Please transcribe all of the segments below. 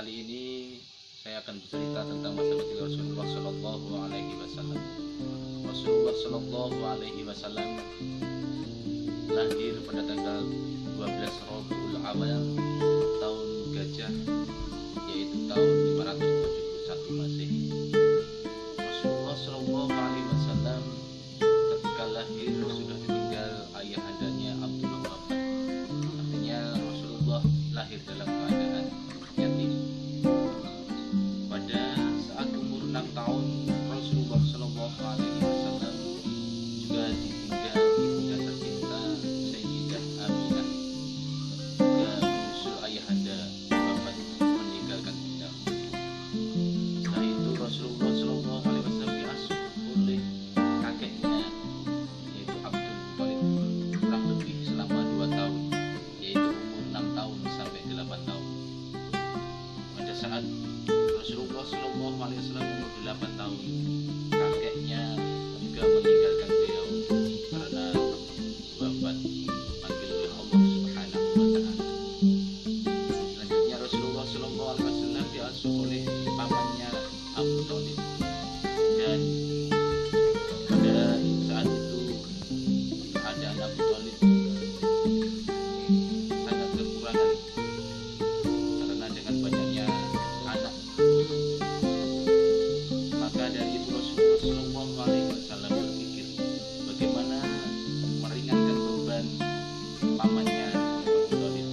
Kali ini saya akan bercerita tentang masa kecil Rasulullah Shallallahu Alaihi Wasallam. Rasulullah Shallallahu Alaihi Wasallam lahir pada tanggal 12 Rabiul Awal tahun Gajah, yaitu tahun 571 Masehi. Rasulullah Shallallahu Alaihi Wasallam ketika lahir sudah ditinggal ayahandanya Abdullah wafat. Artinya Rasulullah lahir dalam keadaan yatim. Pada saat umur 6 tahun Rasulullah Shallallahu Alaihi Wasallam juga ditinggal ibunda tercinta Sayyidah Aminah, juga menyusul ayahanda wafat meninggalkan bunda. Setelah itu Rasulullah Shallallahu Alaihi Wasallam diasuh oleh kakeknya, yaitu Abdul Muthalib, kurang lebih selama 2 tahun, yaitu umur 6 tahun sampai 8 tahun. Pada saat Rasulullah Shallallahu Alaihi Wasallam umur 8 tahun, kakeknya juga meninggalkan beliau karena wafat dipanggil oleh Allah Subhanahu wa Ta'ala. Selanjutnya Rasulullah Shallallahu Alaihi Wasallam diasuh oleh pamannya Abu Thalib, dan pada saat itu keadaan Abu Thalib sangat kekurangan karena dengan banyaknya anak. Maka dari itu Rasulullah Shallallahu Alaihi Wasallam berpikir bagaimana meringankan beban pamannya Abu Thalib.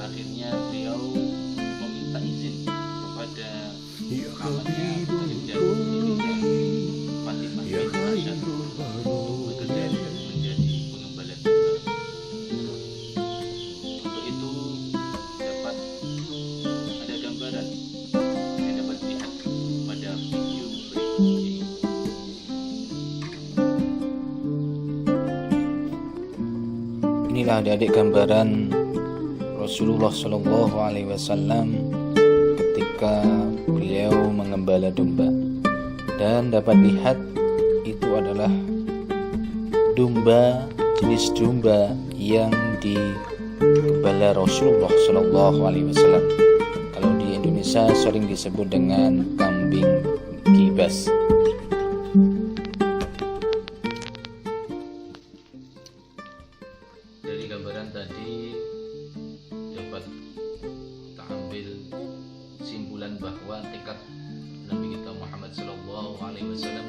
Akhirnya beliau meminta izin kepada pamannya Ibunda istrinya Fatimah binti Asyad untuk bekerja menjadi pengembala domba. Untuk itu dapat ada gambaran yang dapat dilihat pada video berikut ini. Inilah adik-adik gambaran Rasulullah Shallallahu Alaihi Wasallam ketika beliau mengembala domba, dan dapat lihat itu adalah domba, jenis domba yang digembala Rasulullah Shallallahu Alaihi Wasallam. Kalau di Indonesia sering disebut dengan kambing kibas. Dari gambaran tadi dapat kita ambil simpulan bahwa tekad Nabi kita Muhammad Sallallahu Alaihi Wasallam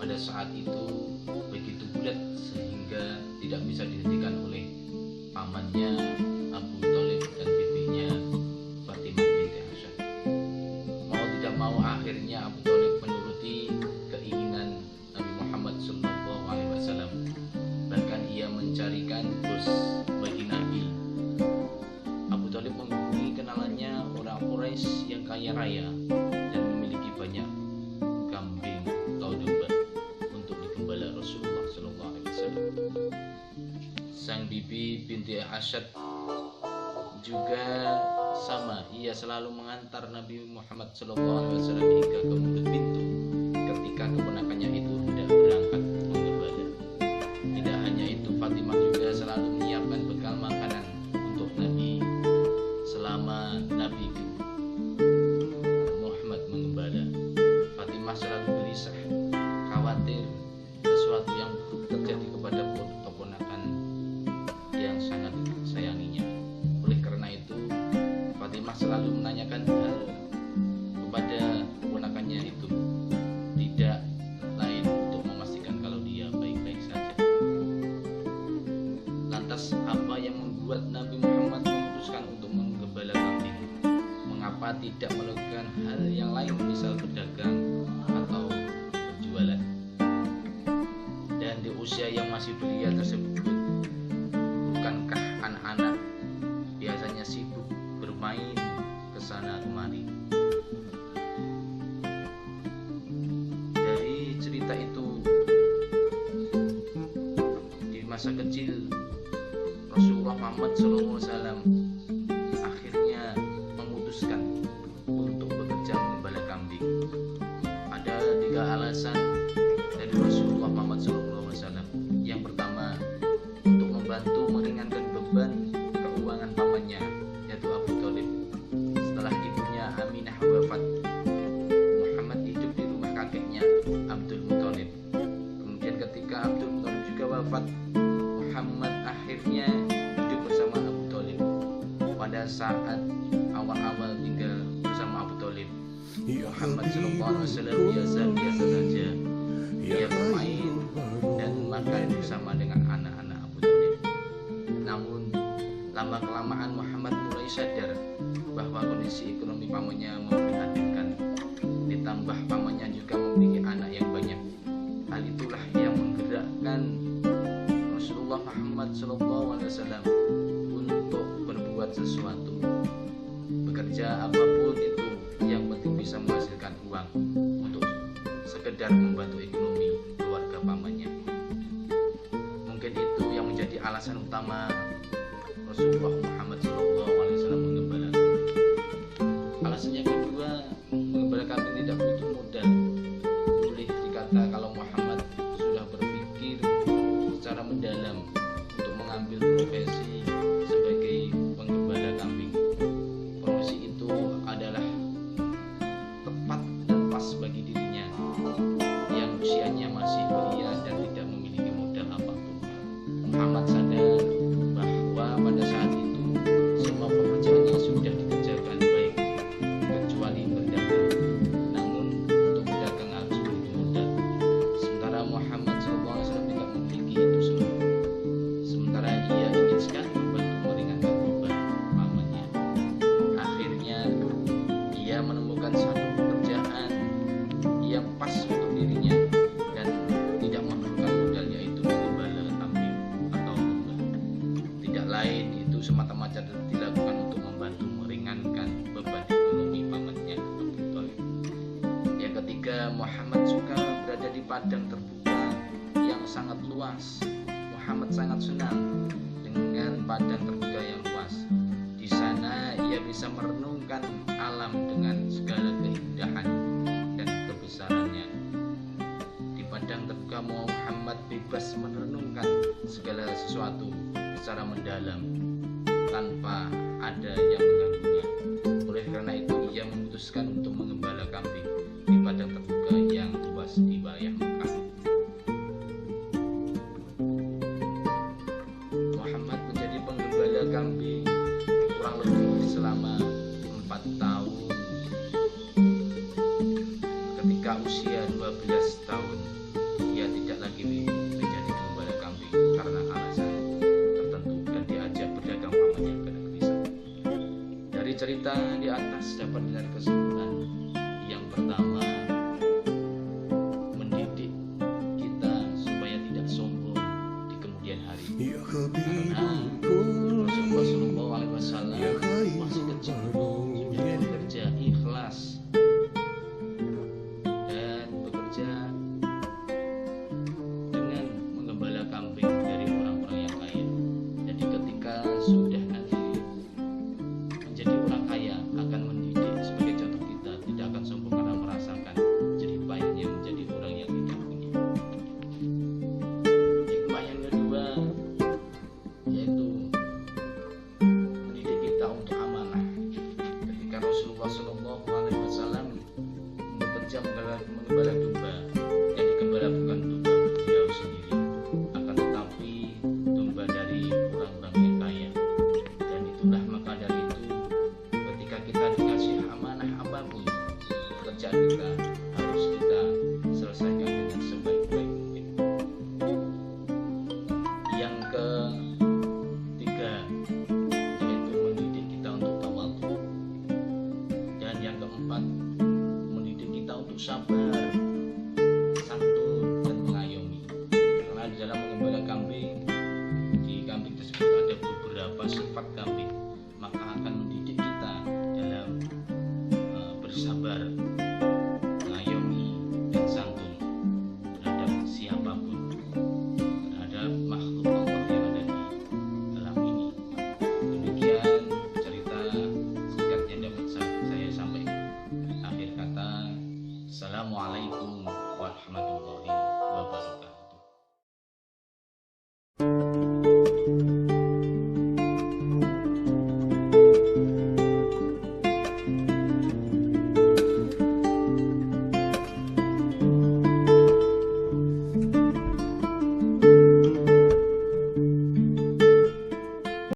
pada saat itu begitu bulat sehingga tidak bisa dihentikan oleh pamannya Abu Thalib dan bibinya Fatimah binti Asyad. Mau tidak mau akhirnya Abu Thalib menuruti keinginan Nabi Muhammad Sallallahu Alaihi Wasallam. Bahkan ia mencarikan bos bagi Nabi. Abu Thalib menghubungi kenalannya orang Quraisy yang kaya raya dan memiliki banyak kambing atau domba untuk digembala Rasulullah Sallallahu Alaihi Wasallam. Sang bibi binti Asyad juga sama, ia selalu mengantar Nabi Muhammad Sallallahu Alaihi Wasallam hingga ke mulut pintu ketika keponakannya itu tidak berangkat menggembala. Tidak hanya itu, Fatimah juga selalu menyiapkan bekal makanan untuk Nabi selama Nabi Muhammad mengembala. Fatimah selalu gelisah, khawatir sesuatu yang buruk terjadi kepada keponakan yang sangat sayanginya. Oleh karena itu, Fatimah selalu menanyakan hal kepada keponakannya itu, tidak lain untuk memastikan kalau dia baik-baik saja. Lantas apa yang membuat Nabi Muhammad memutuskan untuk menggembala kambing? Mengapa tidak melakukan hal yang lain, misal berdagang atau berjualan? Dan di usia yang masih belia tersebut, bukankah anak-anak biasanya sibuk bermain ke sana kemari? Dari cerita itu, di masa kecil Rasulullah Muhammad SAW akhirnya memutuskan untuk bekerja menggembala kambing. Ada 3 alasan dari Rasulullah Muhammad SAW. Yang pertama, untuk membantu meringankan beban keuangan pamannya, yaitu Abu Thalib. Setelah ibunya awal-awal tinggal bersama Abu Thalib, Muhammad SAW biasa saja. Ia bermain dan makan bersama dengan anak-anak Abu Thalib. Namun lama-kelamaan Muhammad mulai sadar bahwa kondisi ekonomi pamannya memprihatinkan. Ditambah pamannya juga memiliki anak yang banyak. Hal itulah yang menggerakkan Rasulullah Muhammad SAW untuk berbuat sesuatu, bekerja apapun itu, yang penting bisa menghasilkan uang untuk sekedar membantu ekonomi keluarga pamannya. Mungkin itu yang menjadi alasan utama Rasulullah Muhammad SAW menggembala kambing. Alasan yang kedua, menggembala kambing tidak butuh modal. Boleh dikata kalau Muhammad sudah berpikir secara mendalam untuk mengambil profesi sebagai penggembala kambing. Profesi itu adalah tepat dan pas bagi dirinya yang usianya masih belia dan tidak memiliki modal apapun. Muhammad sadar bahwa pada saat itu semua pekerjaannya sudah dikerjakan baik kecuali berdagang. Namun untuk berdagang harus butuh modal. Sementara Muhammad SAW tidak memiliki itu semua. Sementara ia ingin sekali membantu meringankan beban pamannya. Akhirnya ia menemukan satu pekerjaan yang pas untuk dirinya dan tidak memerlukan modal, yaitu menggembala kambing atau domba. Tidak lain itu semata-mata dilakukan untuk membantu meringankan beban ekonomi pamannya Abu Thalib. Yang ketiga, Muhammad suka berada di padang terbuka yang sangat luas. Muhammad sangat senang dengan padang terbuka yang luas. Di sana ia bisa merenungkan alam dengan segala keindahan dan kebesarannya. Di padang terbuka Muhammad bebas merenungkan segala sesuatu secara mendalam tanpa ada yang mengganggunya. Oleh karena itu ia memutuskan untuk menggembala kambing di padang terbuka yang luas di wilayah Mekah. Muhammad menjadi penggembala kambing kurang lebih selama 4 tahun. Ketika usia 12 tahun, ia tidak lagi menjadi penggembala kambing karena alasan tertentu dan diajak berdagang pamannya ke negeri sana. Dari cerita di atas dapat ditarik kesimpulan. Yang pertama, mendidik kita supaya tidak sombong di kemudian hari. Karena Rasulullah SAW masih kecil sudah bekerja ikhlas dan bekerja dengan menggembala kambing dari orang-orang yang kaya. Jadi ketika sudah nanti menjadi orang kaya, akan mendidik sebagai contoh kita, tidak akan sombong karena merasakan jerih payahnya menjadi orang yang tidak punya. Hikmah yang kedua yaitu mendidik kita untuk amanah. Ketika Rasulullah SAW bekerja menggembala domba, yang digembala bukan domba beliau sendiri, akan tetapi domba dari orang-orang yang kaya. Dan itulah maka dari itu, ketika kita dikasih amanah apapun, pekerjaan kita harus kita selesaikan dengan sebaik-baik mungkin. Yang ketiga yaitu mendidik kita untuk tawadhu. Dan yang keempat, mendidik kita untuk sabar, santun, dan mengayomi. Karena di dalam menggembala kambing, di kambing tersebut ada beberapa sifat kambing, maka akan mendidik kita dalam bersabar